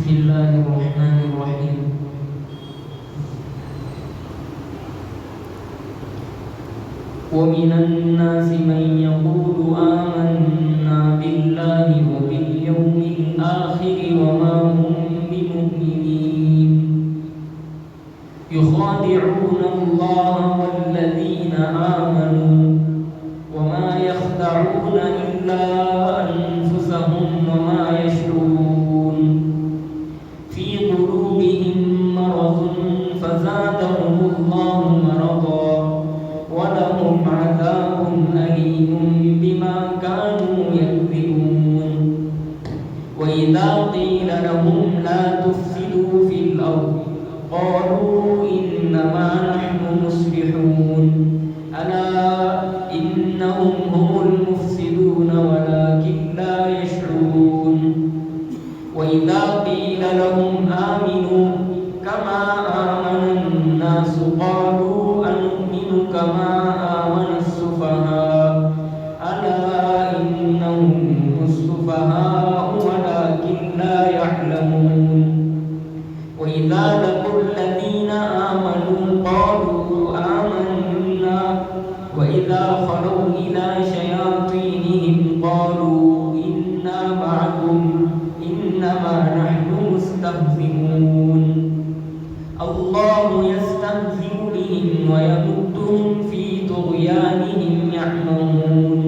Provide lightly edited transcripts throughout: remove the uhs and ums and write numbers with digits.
الله الرحمن الرحيم. ومن الناس من يقول آمنا بالله وباليوم الآخر وما هم بمؤمنين يخادعون الله والذين آمنوا وما يخدعون إلا أنفسهم وما يشعرون في قلوبهم مرض فزادهم الله مرضا ولهم عذاب أليم بما كانوا يكذبون وإذا قيل لهم لا تفسدوا في الأرض قالوا إنما نحن مصلحون ألا إنهم هم المفسدون ولكن لا يشعرون وإذا قيل لهم آمنوا كما آمن الناس قالوا أنؤمن كما آمن السفهاء ألا إنهم هم السفهاء ولكن لا يعلمون وإذا لقوا الذين آمنوا قالوا آمنا وإذا خلوا إلى شياطينهم قالوا إنا معكم إنما نحن مستهزئون الله يستهزئ بهم ويمدهم في طغيانهم يعمهون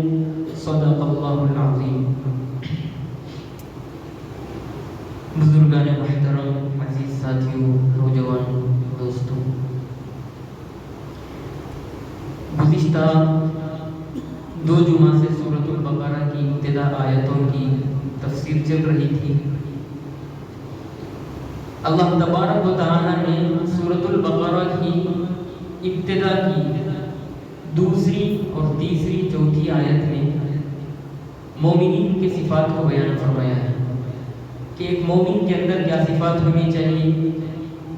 صدق الله العظيم. بزرگان محترم، عزیز ساتھیوں، نوجوان دوستوں، گزشتہ 2 جمعہ سے سورۃ البقرہ کی ابتدا آیتوں کی تفسیر چل رہی تھی. اللہ تبارک و تعالی نے سورۃ البقرہ کی ابتدا کی 2 اور 3 چوتھی آیت میں مومنین کی صفات کو بیان فرمایا ہے کہ ایک مومن کے اندر کیا صفات ہونی چاہیے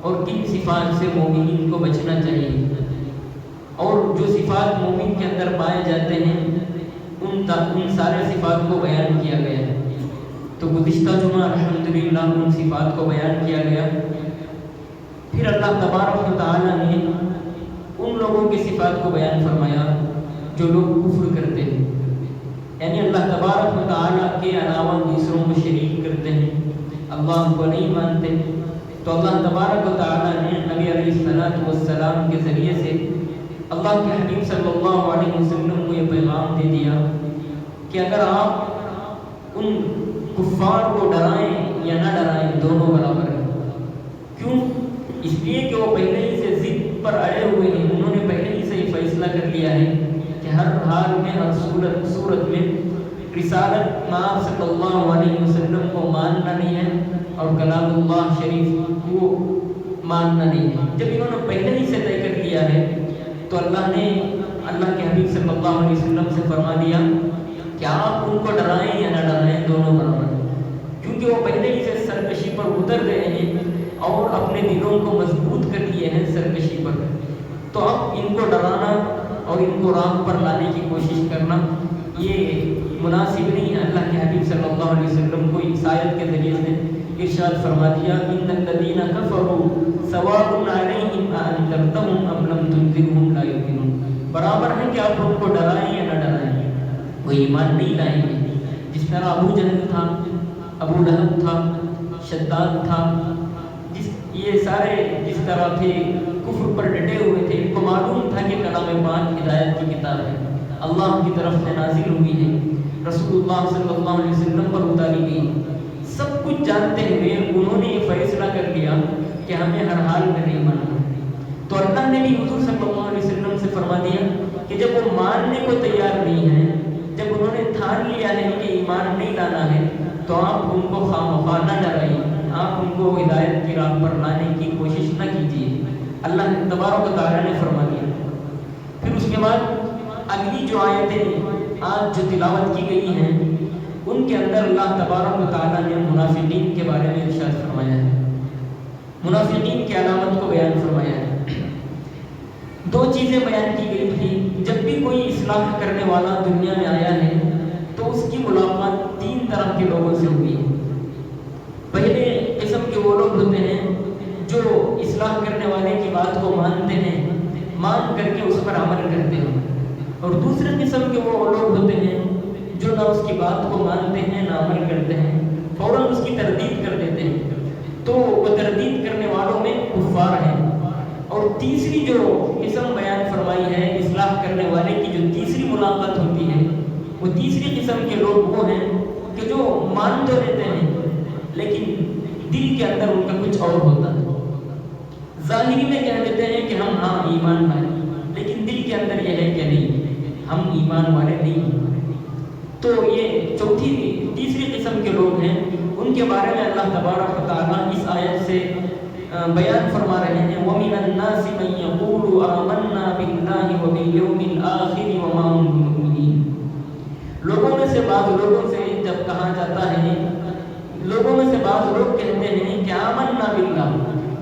اور کن صفات سے مومنین کو بچنا چاہیے، اور جو صفات مومن کے اندر پائے جاتے ہیں ان سارے صفات کو بیان کیا گیا ہے. تو گزشتہ جمعہ الحمدللہ ان صفات کو بیان کیا گیا. پھر اللہ تبارک و تعالی نے ان لوگوں کی صفات کو بیان فرمایا جو لوگ کفر کرتے ہیں، یعنی اللہ تبارک و تعالی کے علاوہ دوسروں کو شریک کرتے ہیں، اللہ کو نہیں مانتے. تو اللہ تبارک و تعالی نے نبی علیہ السلام کے ذریعے سے اللہ کے حبیب صلی اللہ علیہ وسلم کو یہ پیغام دے دیا کہ اگر آپ ان کفار کو ڈرائیں یا نہ ڈرائیں دونوں برابر ہیں. کیوں؟ اس لیے کہ وہ پہلے ہی سے ضد پر اڑے ہوئے ہیں. انہوں نے پہلے ہی سے یہ فیصلہ کر لیا ہے کہ ہر حال میں ہر صورت میں رسالت مآب صلی اللہ علیہ وسلم کو ماننا نہیں ہے اور کلام اللہ شریف کو ماننا نہیں ہے. جب انہوں نے پہلے ہی سے طے کر لیا ہے تو اللہ نے اللہ کے حبیب صلی اللہ علیہ وسلم سے فرما دیا کہ آپ ان کو ڈرائیں یا نہ ڈرائیں دونوں برابر ہیں، کیونکہ وہ پہلے ہی سے سرکشی پر اتر گئے ہیں اور اپنے دلوں کو مضبوط کر لیے ہیں سرکشی پر. تو اب ان کو ڈرانا اور ان کو راہ پر لانے کی کوشش کرنا یہ مناسب نہیں ہے. اللہ کے حبیب صلی اللہ علیہ وسلم کو اس آیت کے ذریعے سے ارشاد فرما دیا ان الذین کفروا سواء علیہم اانذرتہم ام لم تنذرہم لا یؤمنون. برابر ہے کہ آپ ان کو ڈرائیں یا نہ ڈرائیں، وہ ایمان نہیں لائیں گے. جس طرح ابو جہل تھا، ابو لہب تھا، شداد تھا، یہ سارے جس طرح تھے کفر پر ڈٹے ہوئے تھے. ان کو معلوم تھا کہ کلام پاک ہدایت کی کتاب ہے، اللہ کی طرف سے نازل ہوئی ہے، رسول اللہ صلی اللہ علیہ وسلم پر اتاری گئی. سب کچھ جانتے ہوئے انہوں نے یہ فیصلہ کر لیا کہ ہمیں ہر حال میں نہیں ماننا. تو اللہ نے بھی حضور صلی اللہ علیہ وسلم سے فرما دیا کہ جب وہ ماننے کو تیار نہیں ہیں، جب انہوں نے ٹھان لیا ہے کہ ایمان نہیں لانا ہے، تو آپ ان کو خواہ نہ ڈرائیے، آپ ان کو ہدایت کی راہ پر لانے کی کوشش نہ کیجیے. اللہ تبارک و تعالی نے فرما دیا. پھر اس کے بعد اگلی جو آیتیں آج جو تلاوت کی گئی ہیں ان کے اندر اللہ تبارک و تعالی نے منافقین کے بارے میں ارشاد فرمایا ہے، منافقین کی علامت کو بیان فرمایا ہے. 2 چیزیں بیان کی گئی تھی. جب بھی کوئی اصلاح کرنے والا دنیا میں آیا ہے تو اس کی ملاقات 3 طرح کے لوگوں سے ہوئی ہے. پہلے قسم کے اصلاح کرنے والے کی بات کو مانتے ہیں، مان کر کے اس پر عمل کرتے ہیں، اور دوسرے قسم کے وہ لوگ ہوتے ہیں جو نہ اس کی بات کو مانتے ہیں نہ عمل کرتے ہیں، فوراً اس کی تردید کر دیتے ہیں، تو وہ تردید کرنے والوں میں کفار ہیں۔ اور تیسری جو قسم بیان فرمائی ہے اصلاح کرنے والے کی، جو تیسری ملاقات ہوتی ہے، وہ تیسری قسم کے لوگ وہ ہیں کہ جو مان تو لیتے ہیں لیکن دل کے اندر ان کا کچھ اور ہوتا ہے۔ ظاہری میں کہہ دیتے ہیں کہ ہم ہاں ایمان لائے، لیکن دل کے اندر یہ ہے کہ نہیں، ہم ایمان والے نہیں ہیں۔ تو یہ تیسری قسم کے لوگ ہیں، ان کے بارے میں اللہ تبارک و تعالیٰ اس آیت سے بیان فرما رہے ہیں، وَمِنَ النَّاسِ مَن يَقُولُ آمَنَّا بِاللَّهِ وَبِالْيَوْمِ الْآخِرِ وَمَا هُم بِمُؤْمِنِينَ۔ لوگوں میں سے بعض لوگوں سے جب کہا جاتا ہے، لوگوں میں سے بعض لوگ کہتے ہیں کہ آمنا باللہ،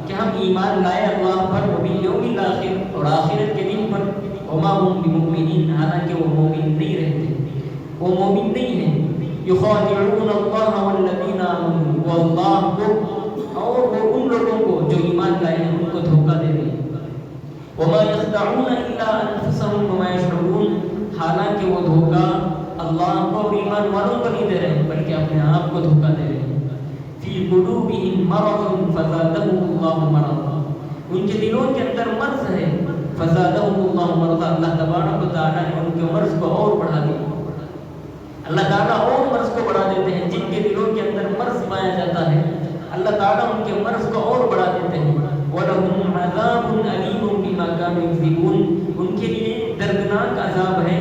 کہ ہم ایمان لائے اللہ پر، وبالیوم الآخر، اور آخرت کے دن پر، وما هم بمؤمنین، حالانکہ وہ مومن نہیں رہتے، وہ مومن نہیں ہیں۔ یخادعون اللہ والذین آمنوا، وہ اللہ کو اور وہ ان لوگوں کو جو ایمان لائے ہیں ان کو دھوکہ دے رہے ہیں۔ وما یخدعون الا انفسهم وما یشعرون، حالانکہ وہ دھوکہ اللہ کو اور ایمان والوں کو نہیں دے رہے ہیں بلکہ اپنے آپ کو دھوکہ دے رہے ہیں۔ فی قلوبہم مرض فزادہم اللہ مرضا، ان کے دلوں کے اندر مرض ہے، فزادہم اللہ مرضا، اللہ تبارک و تعالیٰ نے ان کے مرض کو اور بڑھا دیا۔ اللہ تعالیٰ اور مرض کو بڑھا دیتے ہیں، جن کے دلوں کے اندر مرض پایا جاتا ہے اللہ تعالیٰ ان کے مرض کو اور بڑھا دیتے ہیں۔ وَلَهُمْ عَذَابٌ أَلِيمٌ بِمَا كَانُوا يَكْذِبُونَ، ان کے لیے دردناک عذاب ہے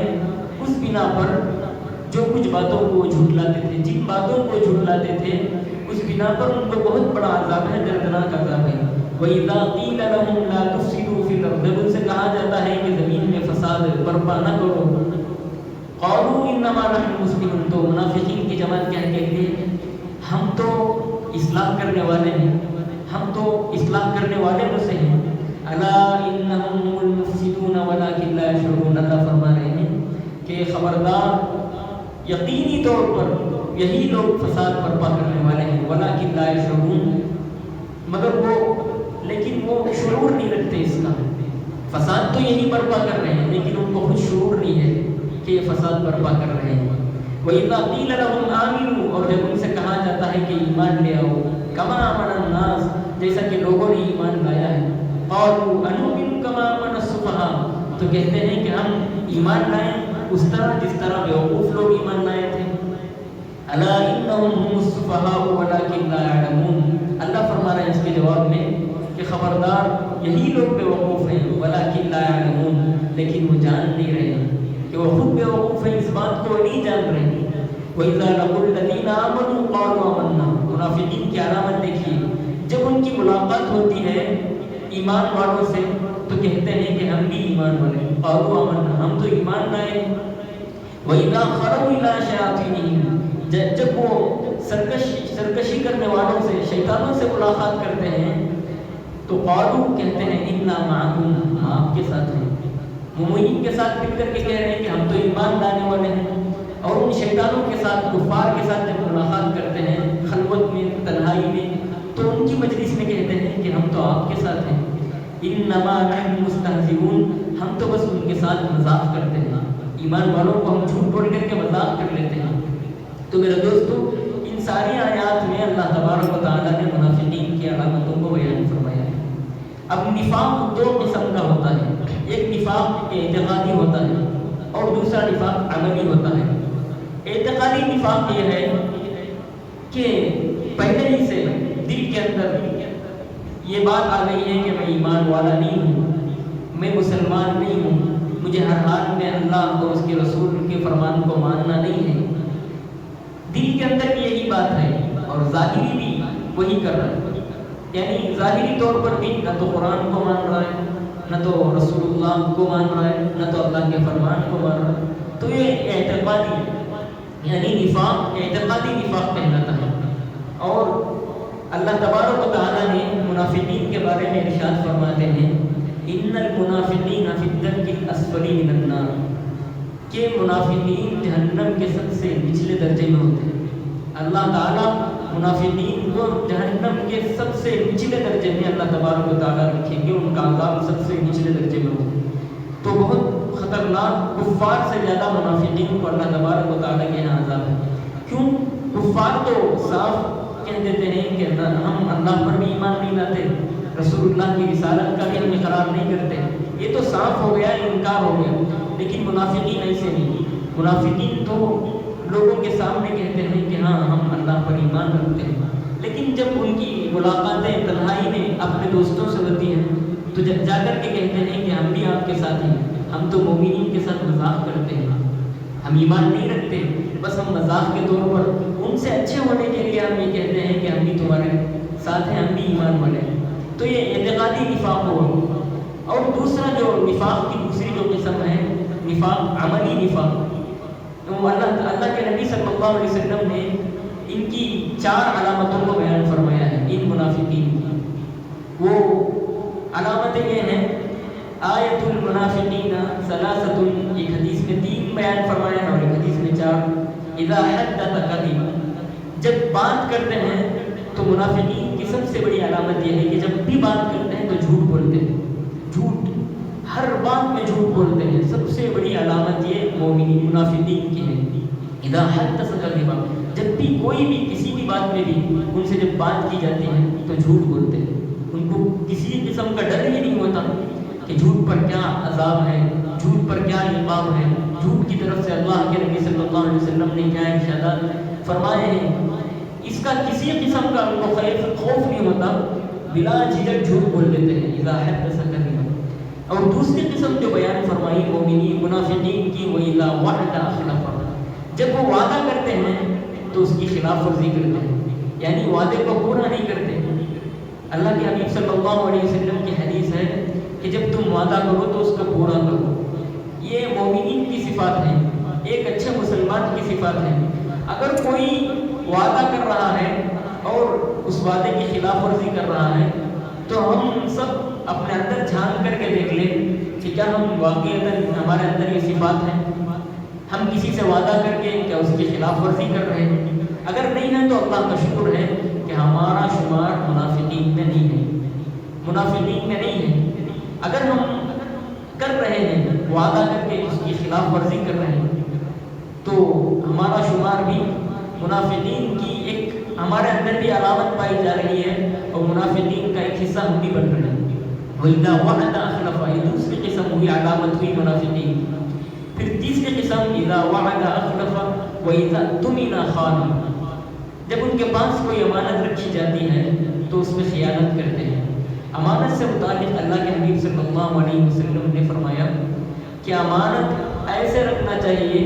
اس بنا پر جو کچھ باتوں کو جھٹلاتے تھے، جن باتوں کو جھٹلاتے تھے اس بنا پر ان کو بہت بڑا عذاب ہے، دردناک عذاب ہے۔ وَإِذَا قِيلَ لَهُمْ لَا تُفْسِدُوا فِي الْأَرْضِ، ان سے کہا جاتا ہے کہ زمین میں فساد برپا نہ کرو، قَالُوا إِنَّمَا نَحْنُ مُسْلِمُونَ، تو منافقین کی جماعت کہتے ہیں ہم تو اصلاح کرنے والے ہیں، ہم تو اصلاح کرنے والے میں سے ہیں۔ أَلَا إِنَّهُمْ هُمُ الْمُفْسِدُونَ وَلَٰكِن لَا يَشْعُرُونَ، اللہ فرما رہے ہیں کہ خبردار، یقینی طور پر یہی لوگ فساد برپا کرنے والے ہیں، وَلَٰكِن لَا يَشْعُرُونَ، مگر لیکن وہ شعور نہیں رکھتے اس کا، فساد تو یہی برپا کر رہے ہیں لیکن ان کو خود شعور نہیں ہے کہ یہ فساد برپا کر رہے ہیں۔ وَإِذَا قِيلَ لَهُمْ آمِنُوا، اور جب ان سے کہا جاتا ہے کہ ایمان لے آؤ، كَمَا آمَنَ النَّاسُ، جیسا کہ لوگوں نے ایمان لایا ہے، قَالُوا أَنُؤْمِنُ كَمَا آمَنَ السُّفَهَاءُ، تو کہتے ہیں کہ ہم ایمان لائیں اس طرح جس طرح بیوقوف لوگ ایمان لائے تھے۔ أَلَا إِنَّهُمْ هُمُ السُّفَهَاءُ وَلَٰكِن لَا يَعْلَمُونَ، اللہ فرما رہے ہیں اس کے جواب میں کہ خبردار یہی لوگ بیوقوف ہیں، وَلَٰكِن لَا يَعْلَمُونَ، لیکن وہ جان نہیں رہے کہ وہ خود بیوقوف ہیں، اس بات کو نہیں جان رہے۔ وَإِذَا لَقُوا الَّذِينَ آمَنُوا قَالُوا آمَنَّا، منافقین کی علامت دیکھیے، جب ان کی ملاقات ہوتی ہے ایمان والوں سے تو کہتے ہیں کہ ہم بھی ایمان والے، قَالُوا آمَنَّا، ہم تو ایمان لائے۔ وَإِذَا خَلَوْا إِلَىٰ شَيَاطِينِهِمْ، جب وہ سرکشی کرنے والوں سے، شیطانوں سے ملاقات کرتے ہیں تو قَالُوا، کہتے ہیں إِنَّا مَعَكُمْ، ہم آپ کے ساتھ ہیں، مومنین کے ساتھ مل کر کے کہہ رہے ہیں کہ ہم تو ایمان لانے والے ہیں، اور ان شیطانوں کے ساتھ، کفار کے ساتھ جب ملاقات کرتے ہیں خلوت میں، تنہائی میں، تو ان کی مجلس میں کہتے ہیں کہ ہم تو آپ کے ساتھ ہیں۔ انما نحن مستہزئون، ہم تو بس ان کے ساتھ مذاق کرتے ہیں، ایمان والوں کو ہم جھوٹ بول کر کے مذاق کر لیتے ہیں۔ تو میرے دوستو، ان ساری آیات میں اللہ تبارک و تعالیٰ نے منافقین کی علامتوں کو بیان فرمایا ہے۔ اب نفاق دو قسم کا ہوتا ہے، ایک نفاق اعتقادی ہوتا ہے اور دوسرا نفاق عملی ہوتا ہے۔ اعتقادی نفاق یہ ہے کہ پہلے ہی سے دل کے اندر یہ بات آ گئی ہے کہ میں ایمان والا نہیں ہوں، میں مسلمان نہیں ہوں، مجھے ہر حال میں اللہ اور اس کے رسول کے فرمان کو ماننا نہیں ہے۔ دل کے اندر یہی بات ہے اور ظاہری بھی وہی کر رہا ہے، یعنی ظاہری طور پر بھی نہ تو قرآن کو مان رہا ہے، نہ تو رسول اللہ کو مان رہا ہے، نہ تو اللہ کے فرمان کو مان رہا ہے۔ تو یہ اعتقادی یعنی نفاق، اعتقادی نفاق کہلاتا ہے۔ اور اللہ تبارک و تعالیٰ نے منافقین کے بارے میں ارشاد فرماتے ہیں ان المنافقین فی الدرک الاسفل من النار، کہ منافقین جہنم کے سب سے نچلے درجے میں ہوتے ہیں۔ اللہ تعالیٰ منافقین کو جہنم کے سب سے نچلے درجے میں اللہ تبارک و تعالیٰ رکھیں گے، ان کا عذاب سب سے نچلے درجے میں ہوگا۔ تو بہت خطرناک، کفار سے زیادہ منافقین کو اللہ تبارک و تعالیٰ کے یہاں عذاب ہے۔ کیوں؟ کفار تو صاف کہہ دیتے ہیں کہ ہم اللہ پر بھی ایمان نہیں لاتے، رسول اللہ کی رسالت کا بھی ہم اقرار نہیں کرتے، یہ تو صاف ہو گیا، انکار ہو گیا۔ لیکن منافقین ایسے نہیں، منافقین تو لوگوں کے سامنے کہتے ہیں کہ ہاں ہم اللہ پر ایمان رکھتے ہیں، لیکن جب ان کی ملاقاتیں تنہائی میں اپنے دوستوں سے ہوتی ہیں تو جب جا کر کے کہتے ہیں کہ ہم بھی آپ کے ساتھ ہیں، ہم تو مومنین کے ساتھ مذاق کرتے ہیں، ہم ایمان نہیں رکھتے، بس ہم مذاق کے طور پر ان سے اچھے ہونے کے لیے ہم یہ کہتے ہیں کہ ہم بھی تمہارے ساتھ ہیں، ہم بھی ایمان والے ہیں۔ تو یہ اعتقادی نفاق ہوا۔ اور دوسرا جو نفاق کی دوسری جو قسم ہے، نفاق عملی نفاق، تو اللہ کے نبی صلی اللہ علیہ وسلم نے ان کی 4 علامتوں کو بیان فرمایا ہے ان منافقین کی۔ وہ علامتیں یہ ہیں، آیت المنافقین ثلاثۃ، ایک حدیث میں 3 بیان فرمایا ہے اور ایک حدیث میں 4۔ اذا حدث کذب، جب بات کرتے ہیں تو منافقین کی سب سے بڑی علامت یہ ہے کہ جب بھی بات کرتے ہیں تو جھوٹ بولتے ہیں، جھوٹ، ہر بات میں جھوٹ بولتے ہیں۔ سب سے بڑی علامت یہ مومنین منافقین کی ہے۔ اذا حدث کذب، جب بھی کوئی بھی کسی بھی بات میں بھی ان سے جب بات کی جاتی ہے تو جھوٹ بولتے ہیں، ان کو کسی قسم کا ڈر ہی نہیں ہوتا کہ جھوٹ پر کیا عذاب ہے، جھوٹ پر کیا عقاب ہے، جھوٹ کی طرف سے اللہ کے نبی صلی اللہ علیہ وسلم نے کیا ارشادات فرمائے ہیں، اس کا کسی قسم کا ان کو خوف نہیں ہوتا، بلا جھجک جھوٹ بول دیتے ہیں۔ اذا حدث کذب۔ اور دوسری قسم جو بیان فرمائی مومنین منافقین کی، وہ اذا وعد اخلف، جب وہ وعدہ کرتے ہیں تو اس کی خلاف ورزی کرتے ہیں، یعنی وعدے کو پورا نہیں کرتے۔ اللہ کے حبیب صلی اللہ علیہ وسلم کی حدیث ہے کہ جب تم وعدہ کرو تو اس کو پورا کرو۔ یہ مومنین کی صفات ہیں، ایک اچھے مسلمان کی صفات ہیں۔ اگر کوئی وعدہ کر رہا ہے اور اس وعدے کی خلاف ورزی کر رہا ہے تو ہم سب اپنے اندر جھانک کر کے دیکھ لیں کہ کیا ہم واقعی ہمارے اندر یہ صفات ہیں، ہم کسی سے وعدہ کر کے کیا اس کی خلاف ورزی کر رہے ہیں؟ اگر نہیں ہے تو اللہ کا شکر ہے کہ ہمارا شمار منافقین میں نہیں ہے، منافقین میں نہیں ہے۔ اگر ہم کر رہے ہیں وعدہ کر کے اس کی خلاف ورزی کر رہے ہیں تو ہمارا شمار بھی منافقین کی ایک ہمارے اندر بھی علامت پائی جا رہی ہے اور منافقین کا ایک حصہ ہم بھی بن رہے ہیں۔ وَإِذَا وَعَدَ أَخْلَفَ، یہ دوسری قسم ہوئی، علامت ہوئی منافقین۔ پھر تیسری قسم اذا وعد اخلف واذا اؤتمن خان، جب ان کے پاس کوئی امانت رکھی جاتی ہے تو اس میں خیانت کرتے ہیں۔ امانت سے متعلق اللہ کے حبیب صلی اللہ علیہ وسلم نے فرمایا کہ امانت ایسے رکھنا چاہیے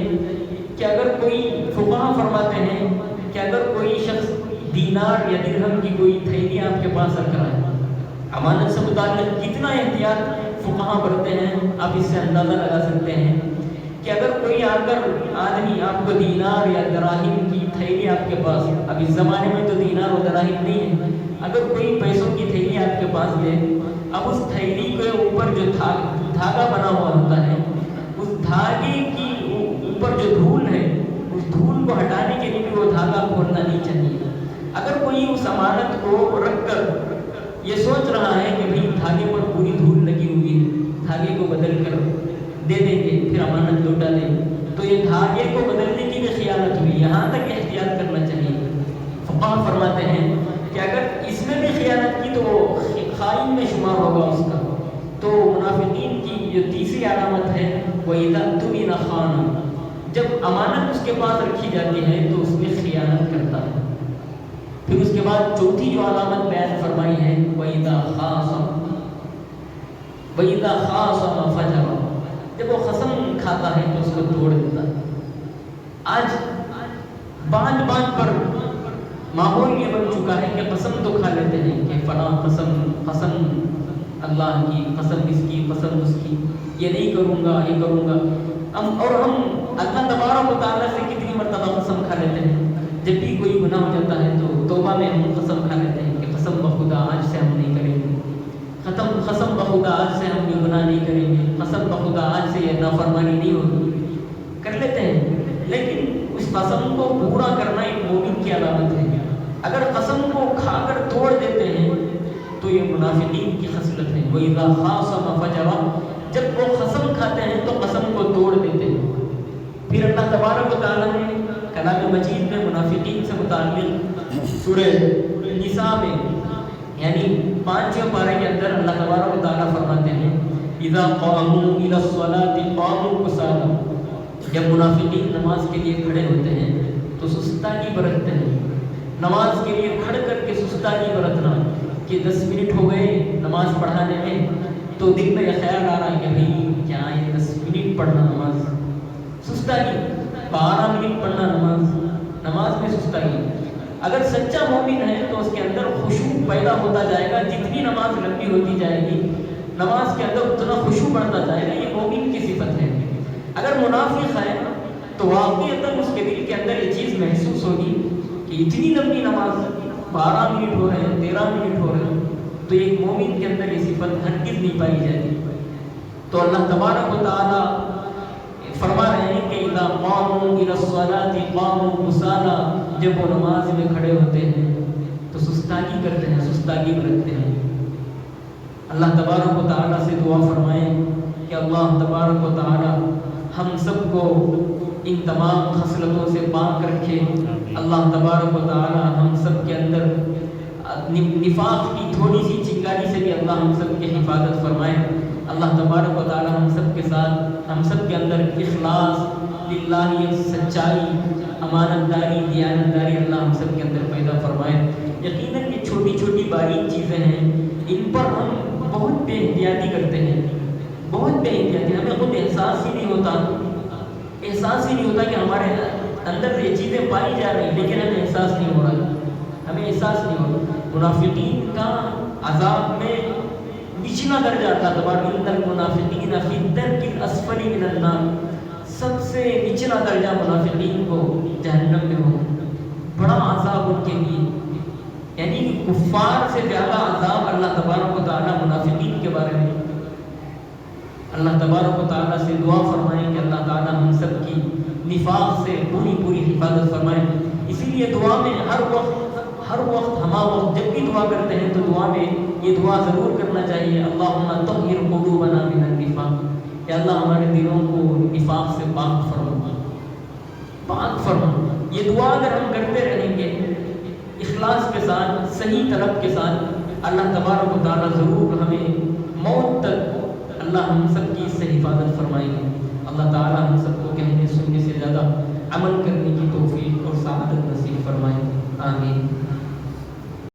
کہ اگر کوئی فقہا فرماتے ہیں کہ اگر کوئی شخص دینار یا درہم کی کوئی تھیلی آپ کے پاس رکھ رہا ہے، امانت سے متعلق کتنا احتیاط فقہا برتے ہیں آپ اس سے اندازہ لگا سکتے ہیں کہ اگر کوئی آ کر آدمی آپ کو دینار یا دراہم کی تھیلی آپ کے پاس، اب اس زمانے میں تو دینار و دراہم نہیں ہے، اگر کوئی پیسوں کی تھیلی آپ کے پاس دے، اب اس تھیلی کے اوپر جو دھاگا بنا ہوا ہوتا ہے، اس دھاگے کی اوپر جو دھول ہے، اس دھول کو ہٹانے کے لیے بھی وہ دھاگا کھولنا نہیں چاہیے۔ اگر کوئی اس امانت کو رکھ کر یہ سوچ رہا ہے کہ بھئی دھاگے پر پوری دھول لگی ہوئی ہے، دھاگے کو بدل کر دے دیں گے پھر امانت لوٹا دیں، تو یہ دھاگے کو بدلنے کی بھی خیانت ہوئی، یہاں تک احتیاط کرنا چاہیے۔ فقہا فرماتے ہیں کہ اگر اس میں بھی خیانت کی تو وہ خائن میں شمار ہوگا اس کا۔ تو منافقین کی جو تیسری علامت ہے وہ اذا اؤتمن خان، جب امانت اس کے پاس رکھی جاتی ہے تو اس میں خیانت کرتا ہے۔ پھر اس کے بعد چوتھی جو علامت بیان فرمائی ہے وَإِذَا خَاصَمَ فَجَرَ، جب وہ قسم کھاتا ہے تو اس کو توڑ دیتا ہے۔ آج بات پر ماحول یہ بن چکا ہے کہ قسم تو کھا لیتے ہیں کہ فلاں قسم اللہ کی، قسم اس کی، قسم اس کی، یہ نہیں کروں گا، یہ کروں گا۔ اور ہم اللہ تبارک و تعالیٰ سے کتنی مرتبہ قسم کھا لیتے ہیں، جب بھی کوئی گناہ ہو جاتا ہے تو توبہ میں ہم قسم کھا لیتے ہیں کہ قسم بخدا آج سے ہم نہیں کریں گے، قسم بخدا آج سے ہم یہ گناہ نہیں کریں گے، قسم بخدا آج سے یہ نافرمانی نہیں ہوگی، کر لیتے ہیں۔ لیکن اس قسم کو پورا کرنا ایک مومن کی علامت ہے۔ اگر قسم کو کھا کر توڑ دیتے ہیں تو یہ منافقین کی خصلت ہے. وَإِذَا خَاصَمَ فَجَرَ، جب وہ قسم کھاتے ہیں تو قسم کو توڑ دیتے ہیں. پھر اللہ تبارک و تعالیٰ نے کلام مجید میں منافقین سے متعلق سورہ نساء میں یعنی 5ویں پارے کے اندر اللہ تبارک و تعالیٰ فرماتے ہیں اذا قاموا الى الصلاة قاموا كسالى، جب منافقین نماز کے لیے کھڑے ہوتے ہیں تو سستانی برتتے ہیں. نماز کے لیے کھڑ کر کے سستانی برتنا کہ 10 منٹ ہو گئے نماز پڑھانے میں تو دل میں یہ خیال آ رہا ہے کہ بھائی کیا یہ 10 منٹ پڑھنا نماز، سستانی 12 منٹ پڑھنا نماز میں سستانی. اگر سچا مومن ہے تو اس کے اندر خشوع پیدا ہوتا جائے گا. جتنی نماز لمبی ہوتی جائے گی نماز کے اندر اتنا خشوع بڑھتا جائے گا. یہ مومن کی صفت ہے. اگر منافق ہے تو واقعتاً اس کے دل کے اندر یہ چیز محسوس ہوگی کہ اتنی لمبی نماز 12 منٹ ہو رہے ہیں 13 منٹ ہو رہے ہیں، تو ایک مومن کے اندر یہ صفت ہرگز نہیں پائی جاتی. تو اللہ تبارک و تعالیٰ فرما رہے ہیں کہ اذا قاموا الى الصلاة قاموا كسالى، جب وہ نماز میں کھڑے ہوتے ہیں تو سستانی کرتے ہیں، سستانی برتتے ہیں. اللہ تبارک و تعالیٰ سے دعا فرمائیں کہ اللہ تبارک و تعالیٰ ہم سب کو ان تمام خصلتوں سے پاک رکھے. اللہ تبارک و تعالیٰ ہم سب کے اندر نفاق کی تھوڑی سی چنگاری سے بھی اللہ ہم سب کی حفاظت فرمائے. اللہ تبارک و تعالیٰ ہم سب کے ساتھ، ہم سب کے اندر اخلاص، للہیت، سچائی، امانت داری، دیانت داری اللہ ہم سب کے اندر پیدا فرمائے. یقیناً یہ چھوٹی چھوٹی باریک چیزیں ہیں، ان پر ہم بہت بے احتیاطی کرتے ہیں، بہت بے احتیاطی. ہمیں خود احساس ہی نہیں ہوتا کہ ہمارے اندر یہ چیزیں پائی جا رہی ہیں، لیکن ہمیں احساس نہیں ہو رہا. منافقین کا عذاب میں نچلا درجہ اللہ تبارک ان المنافقین فی الدرک الاسفل من النار، سب سے نچلا درجہ منافقین کو جہنم میں ہوگا. بڑا عذاب ان کے لیے، یعنی کفار سے زیادہ عذاب اللہ تبارک و تعالیٰ منافقین کے بارے میں. اللہ تبارک و تعالیٰ سے دعا فرمائیں کہ اللہ تعالیٰ ہم سب کی نفاق سے پوری حفاظت فرمائیں. اسی لیے دعا میں ہر وقت جب بھی دعا کرتے ہیں تو دعا میں یہ دعا ضرور کرنا چاہیے اللہم طہر قلوبنا من النفاق، کہ اللہ ہمارے دلوں کو نفاق سے پاک فرما. یہ دعا اگر ہم کرتے رہیں گے اخلاص کے ساتھ، صحیح طلب کے ساتھ، اللہ تبارک و تعالیٰ ضرور ہمیں موت تک اللہ ہم سب کی اس سے حفاظت فرمائیں گے. اللہ تعالیٰ ہم سب کو کہنے سننے سے زیادہ عمل کرنے کی توفیق